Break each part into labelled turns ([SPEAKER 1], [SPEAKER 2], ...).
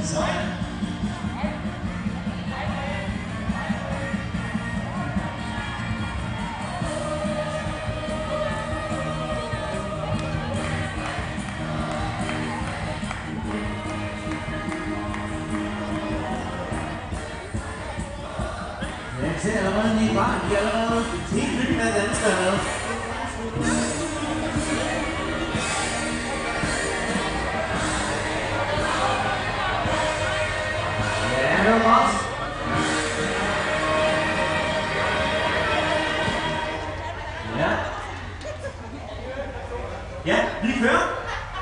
[SPEAKER 1] Sådan. Jeg ser allerede en barn, de er allerede helt vildt med danskere. Ja, det var godt. Ja. Ja, vi kører.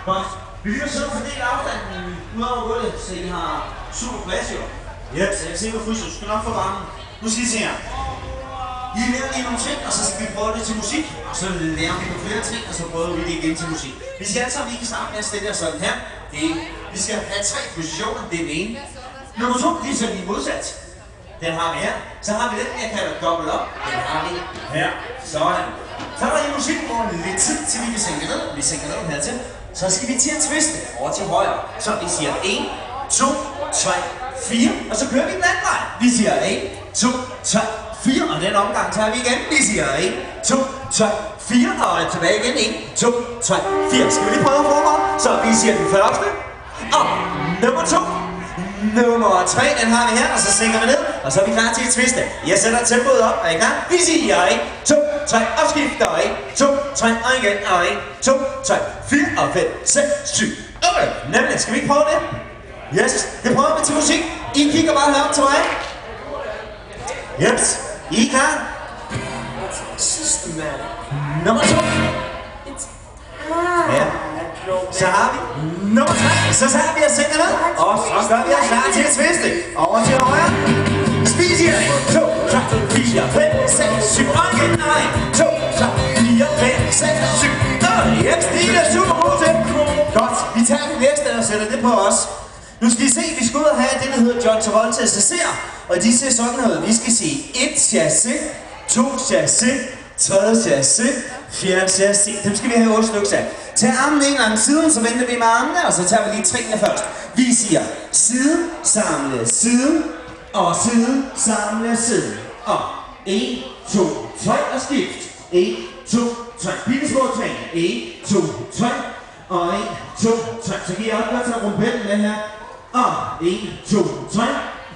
[SPEAKER 1] Godt. Vi vil så fordele afstanden ud over gulvet, så I har super plads jo. Ja, så jeg ser på fryser. Du skal nok få varmen. Nu skal I se her. I lærer lige nogle ting, og så skal vi prøve det til musik. Og så lærer vi nogle flere ting, og så prøver vi det igen til musik. Vi skal alle sammen lige starte med at stille jer sådan her. Vi skal have 3 positioner. Det er den ene. Nummer 2, det er så lige modsat. Den har vi her. Så har vi den, jeg kalder dobbelt op. Den har vi her. Sådan. Så er der i musikken over lidt tid, til vi kan sænke ned. Vi sænker ned hertil. Så skal vi til at twiste over til højre. Så vi siger 1, 2, 3, 4. Og så kører vi den anden vej. Vi siger 1, 2, 3, 4. Og den omgang tager vi igen. Vi siger 1, 2, 3, 4. Og tilbage igen. 1, 2, 3, 4. Skal vi lige prøve forfra? Så vi siger den første. Og nummer 2. Nummer 3, den har vi her, og så sænker vi ned, og så er vi klar til at twiste. Jeg sætter tempoet op, og I klar? Vi siger 1, 2, 3, og skifter 1, 2, 3, og igen, og 1, 2, 3, 4, og 5, 6, 7, 8. Nemlig, skal vi ikke prøve det? Yes, det prøver vi til musik. I kigger bare herop til mig. Yes, I er klar? Nummer 2. Ja. Så har vi nummer 3. Så tager vi og sænker ned. Og så gør vi os klar til at twiste. Over til højre. Spis i 1, 2, 3, 4, 5, 6, 7. Og igen. 1, 2, 3, 4, 5, 6, 7. Yes, det er super god til. Godt. Vi tager det næste og sætter det på os. Nu skal I se, vi skal ud og have det, der hedder John Travolta SS'er. Og de ser sådan noget. Vi skal sige 1 chassis, 2 chassis, 3 chassis, 4 chassis. Dem skal vi have 8 stykker af. Tag armen en langs siden, så venter vi med armene, og så tager vi lige trinene først. Vi siger side, samle, side, og side, samle, side. Og 1, 2, 3 og skift. 1, 2, 3. Bitte små trin. 1, 2, 3. Og 1, 2, 3. Så giver jeg også godt til rumpellen med her. Og 1, 2, 3.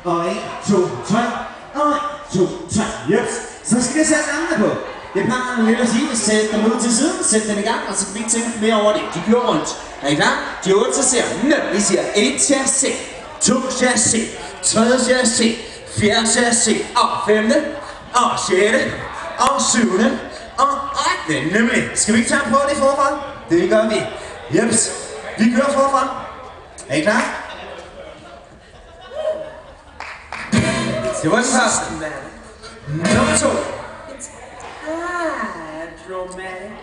[SPEAKER 1] Og 1, 2, 3. Og 1, 2, 3. Yes. Så skal vi sætte armene på. Det plejer man lidt at sige, sæt dem ud til siden, sæt den i gang, og så kan vi ikke tænke mere over det. De kører rundt. Er I klar? De 8 chassiser. Vi siger 1 chassis, 2 chassis, 3 chassis, 4 chassis, og 5. og 6. og 7. og 8. Nemlig. Skal vi ikke tage på det forfra? Det gør vi. Jeps. Vi kører forfra. Er I klar? Det var den første. Nummer 2.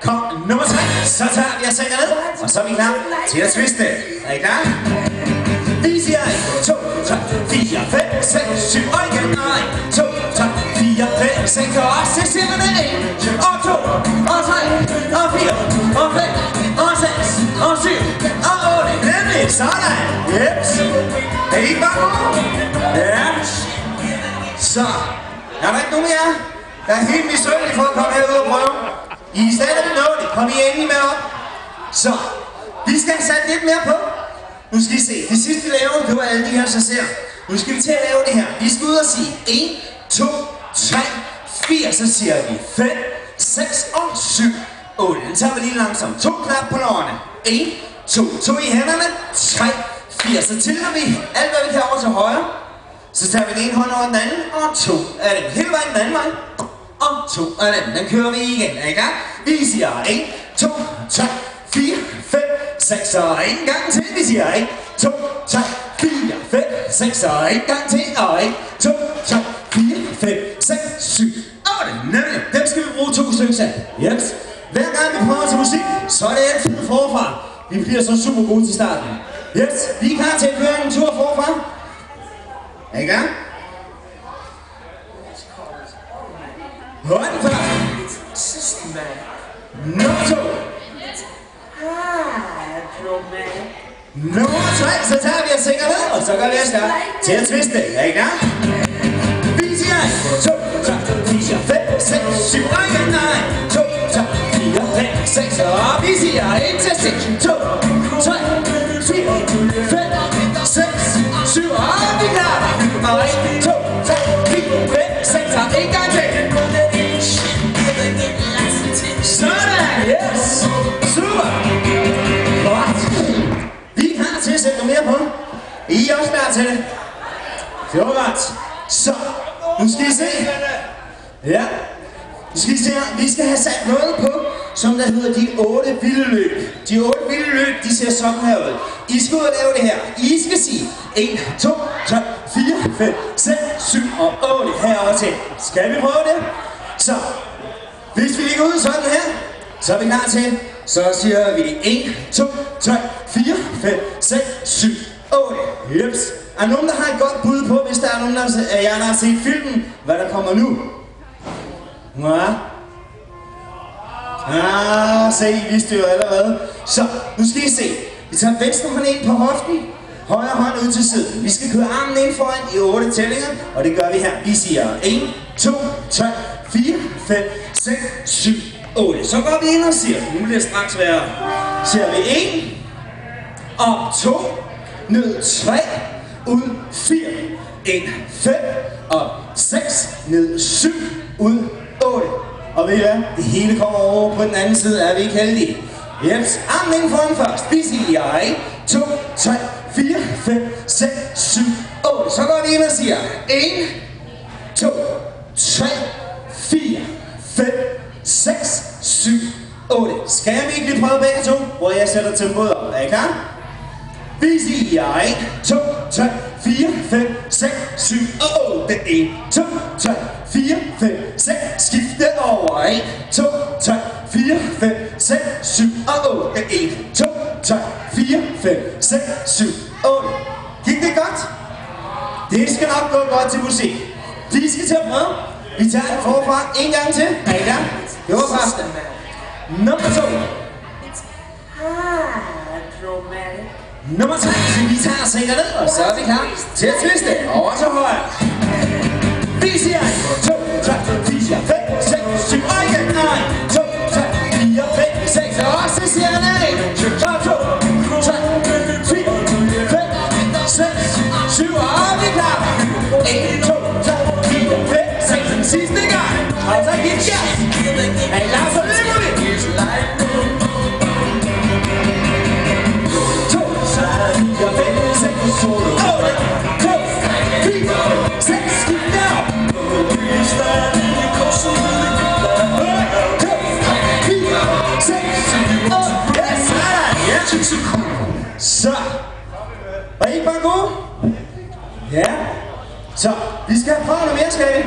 [SPEAKER 1] Kom, nummer 3. Så tager vi og sænker ned, og så er vi klar til at twiste. Er I klar? Vi siger 1, 2, 3, 4, 5, 6, 7, og igen. 1, 2, 3, 4, 5, 6, og så siger vi 1, og 2, og 3, og 4, og 5, og 6, og 7, og 8. Nemlig, sådan. Jeps. Er I ikke bare gode? Ja. Så, er der ikke nogen mere? Der er helt misundelige for at komme herud og prøve. I er stadig nået det. Kom I endelig med op. Så, vi skal have sat lidt mere på. Nu skal I se. Det sidste vi laver, det var alle de her chassiser. Nu skal vi til at lave det her. Vi skal ud og sige 1, 2, 3, 4. Så siger vi 5, 6 og 7, 8. Den tager vi lige langsomt. 2 knap på lårene. 1, 2, 2 i hænderne. 3, 4. Så tæller vi alt, hvad vi kan over til højre. Så tager vi den ene hånd over den anden, og 2 af dem. Hele vejen den anden vej. Og 2 af dem. Den kører vi igen. Er I gang? Vi siger 1, 2, 3, 4, 5, 6 og en gang til. Vi siger 1, 2, 3, 4, 5, 6 og en gang til. Og 1, 2, 3, 4, 5, 6, 7, 8. Nemlig. Dem skal vi bruge 2 stykker af. Yes. Hver gang vi prøver til musik, så er det altid forfra. Vi bliver så super gode til starten. Yes. Vi er klar til at køre en tur forfra. Er I gang? Hånden før. Nummer 2. Nummer 3. Så tager vi jeg synger med, og så gør vi os klar til at twiste. Er I klar? Vi siger 1, 2, 3, 4, 5, 6, 7, og igen 1, 2, 3, 4, 5, 6, og vi siger 1 til 6, 2, 3, 4, 5, 6, 7, og vi klarer. Og 1, 2, 3, 4, 5, 6, og en gang til. Sådan, yes! Super! Godt! Vi er klar til at sætte noget mere på. I er også klar til det. Det var godt. Så, nu skal I se. Ja. Nu skal I se her. Vi skal have sat noget på, som der hedder de 8 vilde løb. De 8 vilde løb, de ser sådan her ud. I skal ud og lave det her. I skal sige 1, 2, 3, 4, 5, 6, 7 og 8 herover til. Skal vi prøve det? Så, hvis vi ligger ud sådan her, så er vi klar til. Så siger vi 1, 2, 3, 4, 5, 6, 7, 8. Jeps. Er der nogen, der har et godt bud på, hvis der er nogen af jer, der har set filmen, hvad der kommer nu? Ja. Se, I vidste jo allerede. Så, nu skal I se. Vi tager venstre hånd ind på hoften, højre hånd ud til siden. Vi skal køre armen ind foran i 8 tællinger, og det gør vi her. Vi siger 1, 2, 3, 4, 5, 6, 7, 8. Så går vi ind og siger, nu bliver det straks værre. Siger vi 1, op 2, ned 3, ud 4, 1, 5, op 6, ned 7, ud 8. Og ved I hvad? Det hele kommer over på den anden side, er vi ikke heldige? Jeps, armen inden foran først. Vi siger 1, 2, 3, 4, 5, 6, 7, 8. Så går vi ind og siger 1, 2, 3, 4, 5, 6, 7, 8. Skal vi ikke lige prøve begge to, hvor jeg sætter tempoet op? Er I klar? Vi siger 1, 2, 3, 4, 5, 6, 7 og 8. 1, 2, 3, 4, 5, 6. Skifte over. 1, 2, 3, 4, 5, 6, 7 og 8. 1, 2, 3, 4, 5, 6, 7, 8. Gik det godt? Det skal nok gå godt til musik. Vi skal til at prøve. Vi tager det forfra en gang til. Er I klar? Det var første. Nummer 2. Nummer 3. Vi tager og sænker ned, og så er vi klar til at twiste. Over til højre. Vi siger 1, 2, 3, 4, 5, 6, 7, og igen. 1, 2, 3, 4, 5, 6, og så siger jeg 1, 2, 3, 4, 5, 6, 7, og vi er klar. 1, 2, 3, 4, 5, 6, den sidste gang. Og så giv gas. Er I klar, så løber vi. 2, 3, 4, 5, 6, 7, 8, 2, 4, 6, skift down. 2, 4, 6, 8, yes, så, var I ikke bare gode? Ja. Så, vi skal prøve noget mere, skal vi?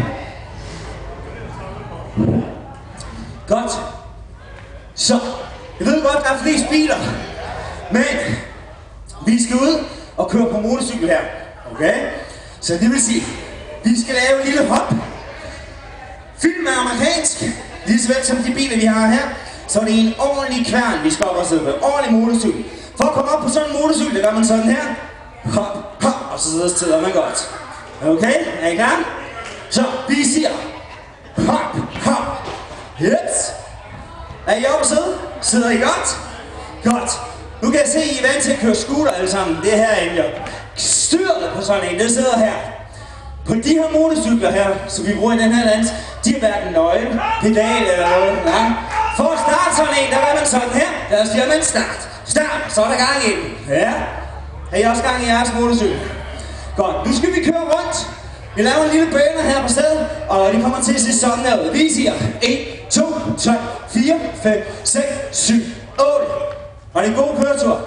[SPEAKER 1] Godt. Så, jeg ved godt, der er flest biler. Men, vi skal ud og køre på motorcykel her. Okay? Så det vil sige, vi skal lave en lille hop. Film er amerikansk. Lige så vel som de biler, vi har her. Så er det en ordentlig kværn, vi skal op og sidde på. Ordentlig motorcykel. For at komme op på sådan en motorcykel, der gør man sådan her. Hop, hop, og så sidder man godt. Okay, er I klar? Så, vi siger hop, hop. Yes. Er I oppe at sidde? Sidder I godt? Godt. Nu kan jeg se, at I er vant til at køre scooter alle sammen. Det her er jo styret på sådan en, det sidder her. På de her motorcykler her, som vi bruger i den her land, de har hverken nøgle, pedal eller noget. Ja. For at starte sådan en, der gør man sådan her. Der siger man start. Start, så er der gang i den. Ja. Har I også gang i jeres motorcykel? Godt, nu skal vi køre rundt. Vi laver en lille bønner her på stedet, og det kommer til at se sådan her ud. Vi siger 1, 2, 3, 4, 5, 6, 7, 8. Og det er en god køretur.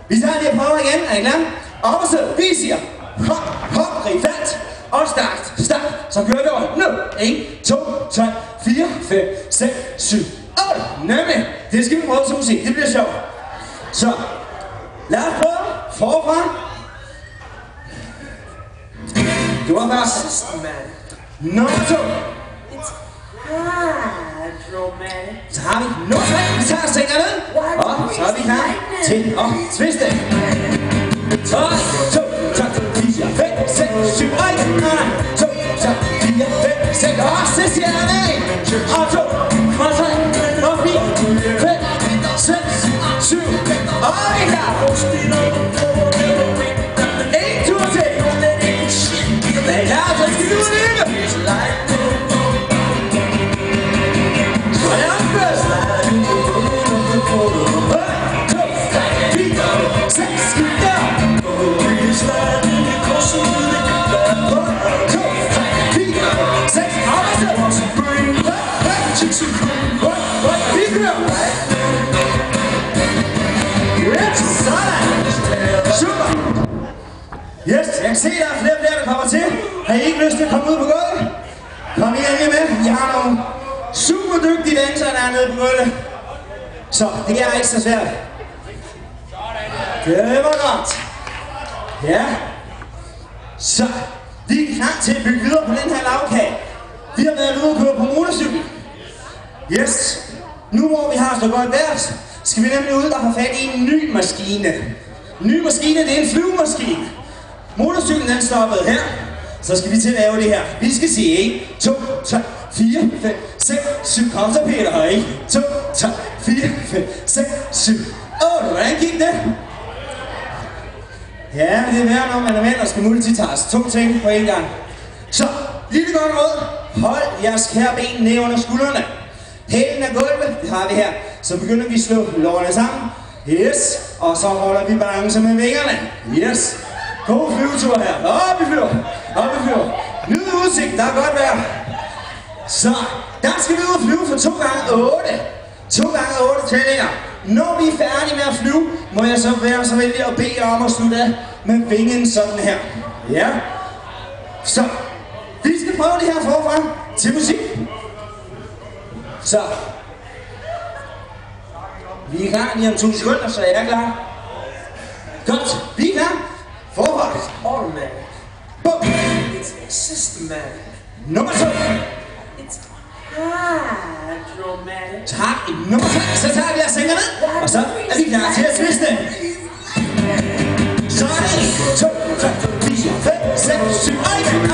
[SPEAKER 1] Vi tager lige og prøver igen, er I klar? Og så vi siger hop, hop, grib fat, og start, start. Så kører vi over nu. 1, 2, 3, 4, 5, 6, 7, 8. Nemlig, det skal vi prøve til musik, det bliver sjovt. Så, lad os prøve forfra. Du var først. Nummer 2. Så har vi nummer 3. Vi tager stænger ned. Og så er vi klar til at twiste. 3, 2, 3, 4, 5, 6. Og så siger jeg 1, og 2, og 3, og 4, 5, 6, 7. Og vi er klar. En tur til. Ja, så skal vi ud i det. Og jeg opfører. 1, 2, 4, 6, skidt der. 1, 2, 4, 6, afsted. Vi kører. Yes, sådan. Super. Yes, jeg kan se, der er flere der kommer til. Har I ikke lyst til at komme ud på gulvet? Kom I endelig med. Vi har nogle super dygtige dansere dernede på gulvet. Så det er ikke så svært. Det var godt. Ja. Så vi er klar til at bygge videre på den her lavkage. Vi har været ude og køre på motorcykel. Yes. Nu hvor vi har så godt vejr, skal vi nemlig ud og have fat i en ny maskine. En ny maskine, det er en flyvemaskine. Motorcyklen den stoppede her. Så skal vi til at lave det her. Vi skal sige 1, 2, 3, 4, 5, 6, 7. Kom så Peter her. 1, 2, 3, 4, 5, 6, 7, 8. Hvordan gik det? Ja, det er værd, når man er mænd og skal multitask. 2 ting på en gang. Så, lille godt råd. Hold jeres kære ben ned under skuldrene. Hælen af gulvet, det har vi her. Så begynder vi at slå lårene sammen. Yes. Og så holder vi balance med vingerne. Yes. God flyvetur her. Op i flyver. Op i flyver. Nyd udsigt, der er godt vejr. Så, der skal vi ud og flyve for 2 gange 8. 2 gange 8 tællinger. Når vi er færdige med at flyve, må jeg så være så venlig at bede om at slutte af med vingen sådan her. Ja. Så, vi skal prøve det her forfra til musik. Så. Vi er klar lige om 2 sekunder, så jeg er klar. Godt, vi er klar. Forfra.
[SPEAKER 2] Automatic.
[SPEAKER 1] Bum.
[SPEAKER 2] It's systematic.
[SPEAKER 1] Nummer 2.
[SPEAKER 2] It's hydromatic.
[SPEAKER 1] Tak. Nummer 3. Så tager vi og sænker ned. Og så er vi klar til at twiste. Så er det 1, 2, 3, 4, 5, 6, 7, 8, 9,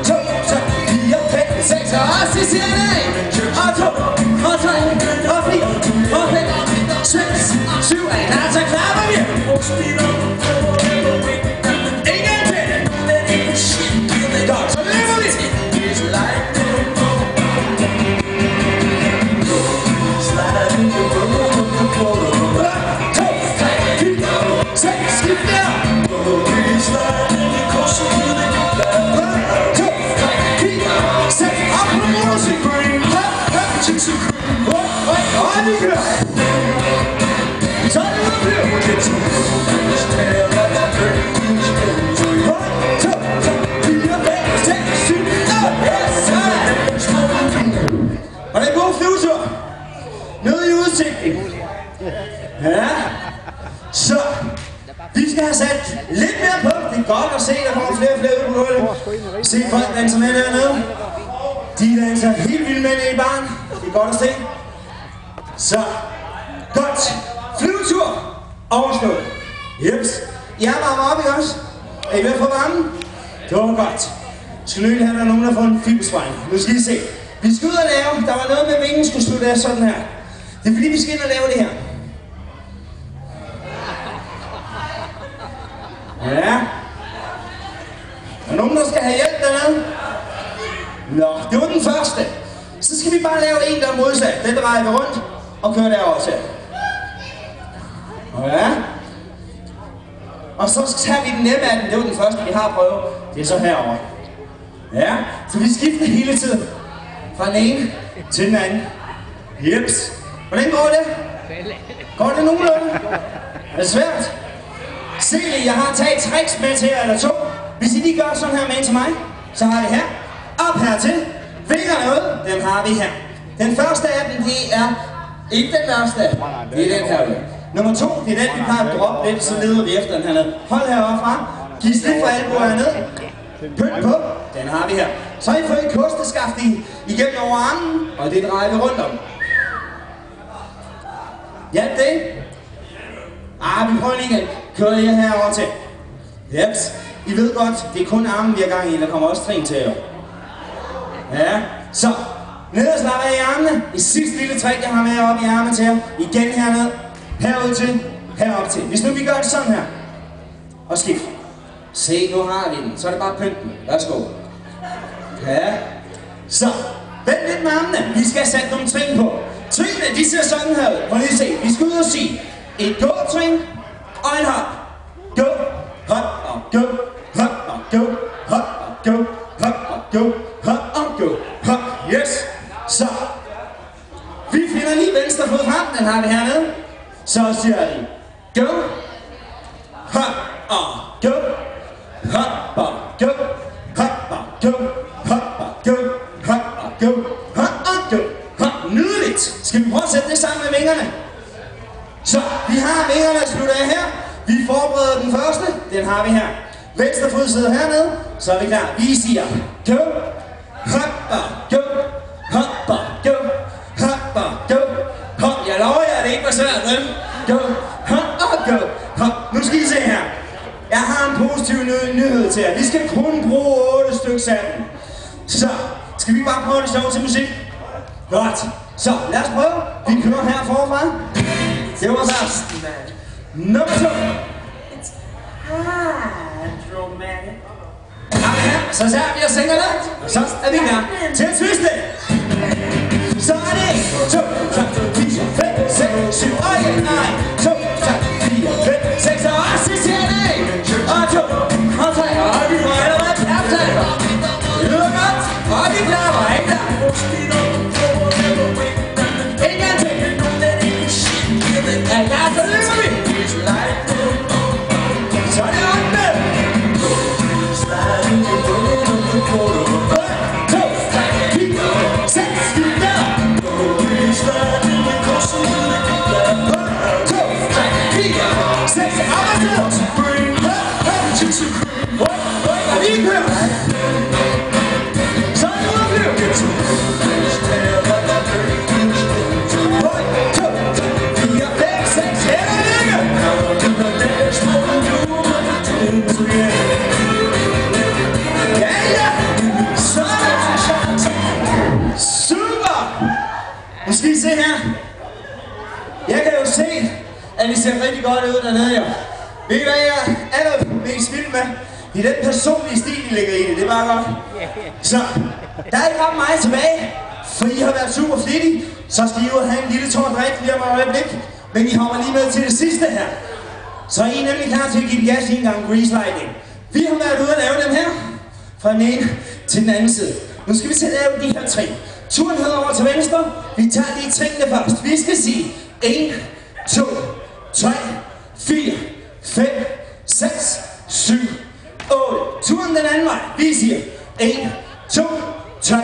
[SPEAKER 1] 2, 3, 4, 5, 6. Og så siger jeg 1, og 2, og 3, og 4, og 5, 6, 7, 8. Så klapper vi. Godt, så løber vi. 6, skidt der! 1, 2, 4, 6, op på motorcyklen! Og vi kører! Så er det ud at flyve! 1, 2, 4, 5, 6, 7, 8! Og det er en god flyvetur! Nede i udsigten! Ja! Så! Vi skal have sat lidt mere på. Det er godt at se, der kommer flere og flere ud på gulvet. Se folk danser med dernede. De danser helt vildt med nede i baren. Det er godt at se. Så, godt. Flyvetur overstået. Jeps. I har varmet op, ikke også? Er I ved at få varmen? Det var godt. Skal nødt have, der nogen, der får en filmspejl. Nu skal I se. Vi skal ud og lave. Der var noget med vingen, skulle slutte af sådan her. Det er fordi, vi skal ind og lave det her. Ja. Er der nogen, der skal have hjælp dernede? Nå, det var den første. Så skal vi bare lave en, der er modsat. Den drejer vi rundt og kører derover til. Ja. Og så tager vi den nemme af den. Det var den første, vi har prøvet. Det er så herovre. Ja, så vi skifter hele tiden. Fra den ene til den anden. Jeps. Hvordan går det? Går det nogenlunde? Er det svært? Se lige, jeg har taget tricks med til eller 2. Hvis I lige gør sådan her med en til mig, så har vi her. Op hertil. Vingerne ud, dem har vi her. Den første af dem, det er ikke den værste. Det er den her. Nummer 2, det er den, vi plejer at droppe lidt, så leder vi efter den hernede. Hold herovre fra. Giv slip for albuer hernede. Pynt på. Den har vi her. Så har I fået en kosteskaft igennem over armen, og det drejer vi rundt om. Ja, det. Vi prøver lige igen. Kører lige herover til. Jeps. I ved godt, det er kun armen, vi har gang i. Der kommer også trin til jer. Ja, så. Ned og slap af i armene. Det sidste lille trick, jeg har med op i armen til jer. Igen herned. Herud til. Herop til. Hvis nu vi gør det sådan her. Og skift. Se, nu har vi den. Så er det bare pynten. Værsgo. Ja. Så. Vent lidt med armene. Vi skal sætte nogle trin på. Trinene, de ser sådan her ud. Prøv lige at se. Vi skal ud og sige. Et gå-trin og en hop. Gå, hop og gå. Hop og gå. Hop og gå. Hop og gå. Hop og gå. Hop. Yes. Så. Vi finder lige venstre fod frem. Den har vi hernede. Så siger vi. Gå. Hop og gå. Hop og gå. Hop og gå. Hop og gå. Hop og gå. Hop og gå. Hop. Nydeligt. Skal vi prøve at sætte det sammen med vingerne? Så, vi har vingerne at slutte af her. Vi forbereder den første. Den har vi her. Venstre fod sidder hernede. Så er vi klar. Vi siger gå. Hop og gå. Hop og gå. Hop og gå. Hop. Jeg lover jer, det ikke var svært, vel? Gå. Hop og gå. Hop. Nu skal I se her. Jeg har en positiv nyhed til jer. Vi skal kun bruge 8 stykker sammen. Så, skal vi bare prøve det sjovt til musik? Godt. Så, lad os prøve. Vi kører her forfra. Det var så. Nummer 2.
[SPEAKER 2] It's hydromatic.
[SPEAKER 1] Så ser vi og synger det. Så er vi klar til at twiste. Så er det 2, 3, 4, 5, 6, 7, og igen nej. 2, 3, 4, 5, 6, og sidst her nej. Og 2, og 3, og vi får allerede optaget. Det lyder godt, og vi klapper, ikke der? En gang til. Er I klar, så løber vi. Så er det op med. 1, 2, 3, 4, 6, 7, 8. 1, 2, 3, 4, 6, og vi kører. Så er det ud at flyve. 1, 2, 4, 5, 6, hænder ligge. Ja, ja. Sådan. Super. Nu skal I se her. Jeg kan jo se, at I ser rigtig godt ud dernede, jo. Ved I hvad jeg er allermest vild med? Det er den personlige stil, I lægger i det. Det er bare godt. Så, der er ikke ret meget tilbage. For I har været super flittige. Så skal I jo have en lille tår drik lige om et øjeblik. Men I hopper lige med til det sidste her. Så er I nemlig klar til at give gas i en gang grease lighting. Vi har været ude at lave dem her. Fra den ene til den anden side. Nu skal vi til at lave de her trin. Turen hedover til venstre. Vi tager lige trinene først. Vi skal sige 1, 2, 3, 4, 5, 6, 7, 8. Turen den anden vej. Vi siger 1, 2, 3,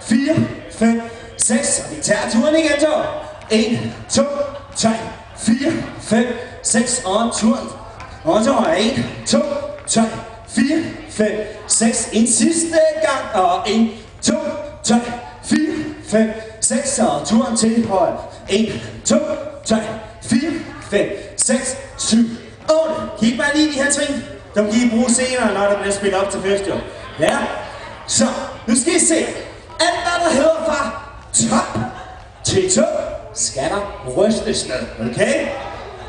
[SPEAKER 1] 4, 5, 6. Og vi tager turen igen så. 1, 2, 3, 4, 5, 6. Og turen. Og så er 1, 2, 3, 4, 5, 6. En sidste gang. Og 1, 2, 3, 4, 5, 6. Og turen til højre. 1, 2, 3, 4, 5, 6, 7, 8. Kig bare lige de her trin. Dem kan I bruge senere, når der bliver spillet op til fest, jo. Ja. Så, nu skal I se. Alt hvad der hedder fra top til to, skal der rystes med. Okay?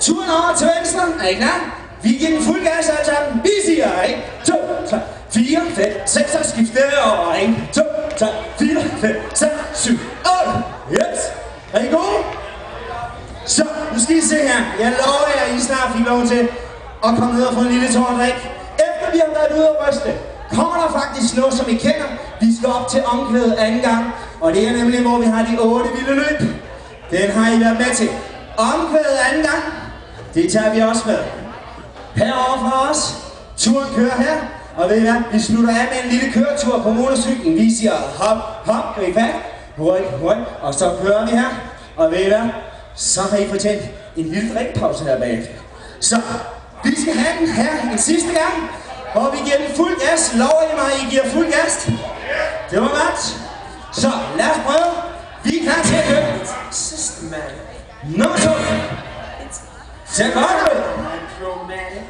[SPEAKER 1] Turen over til venstre. Er I klar? Vi giver den fuld gas alle sammen. Vi siger 1, 2, 3, 4, 5, 6. Og skifte over. 1, 2, 3, 4, 5, 6, 7, 8. Yes. Er I gode? Så, nu skal I se her. Jeg lover jer, at I snart fik lov til at komme ned og få en lille tår drik. Efter vi har været ude og ryste, kommer der faktisk noget, som I kender. Vi skal op til omkvædet anden gang. Og det er nemlig, hvor vi har de 8 vilde løb. Den har I været med til. Omkvædet anden gang, det tager vi også med. Herovre fra os. Turen kører her. Og ved I hvad? Vi slutter af med en lille køretur på motorcyklen. Vi siger hop, hop, er I fat? Ryk, ryk. Og så kører vi her. Og ved I hvad? Så har I fortjent en lille drikpause her bagefter. Så vi skal have den her en sidste gang. Og vi giver den fuld gas. Lover I mig, I giver fuld gas? Det var godt. Så lad os prøve. Vi er klar til at køre.
[SPEAKER 2] Systematic.
[SPEAKER 1] Nummer 2. Ser godt ud.
[SPEAKER 2] Hydromatic.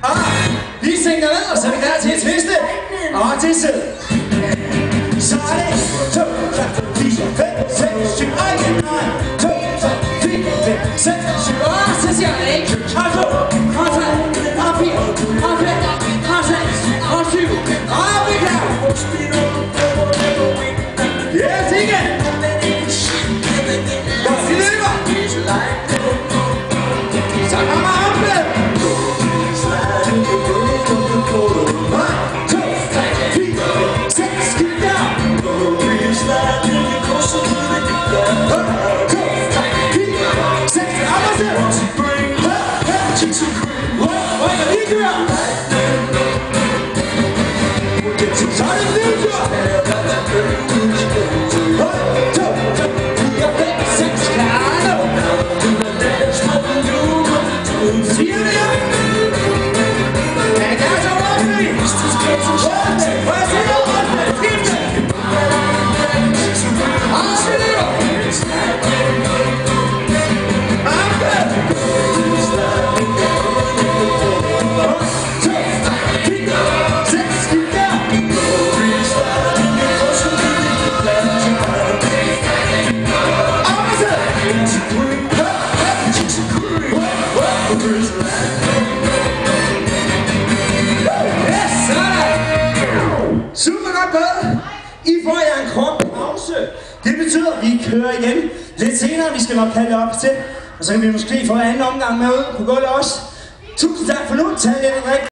[SPEAKER 1] Og vi Vi sænker ned, og så er vi klar til at twiste. Og til side. Så er det 2, 3, 4, 5, 6, 7, 8, 9. 2, 3, 4, 5, 6, 7, 8.
[SPEAKER 3] Og så siger jeg ikke. Og 2, og 3, og 4, og 5, og 6, og 7.
[SPEAKER 1] Og vi er klar. Yes, igen. Godt, vi løber. Så kommer oppe. 1, 2, 3, 4, 6, skib der. 1, 2, 3, 4, 6, op og så. Rykker lige kører. Så er det en tur. 1, 2, 3, 4, 5, 6, klar nu. Siger det her. Er det klar til at overfri? Hvor jeg siger overfri? Skifte. Og så løber. Super godt gået. I får jer en kort pause. Det betyder, at vi kører igen lidt senere. Vi skal nok kalde op til. Og så kan vi måske få anden omgang med ud på gulvet også. Tusind tak for nu. Tag lidt en drik.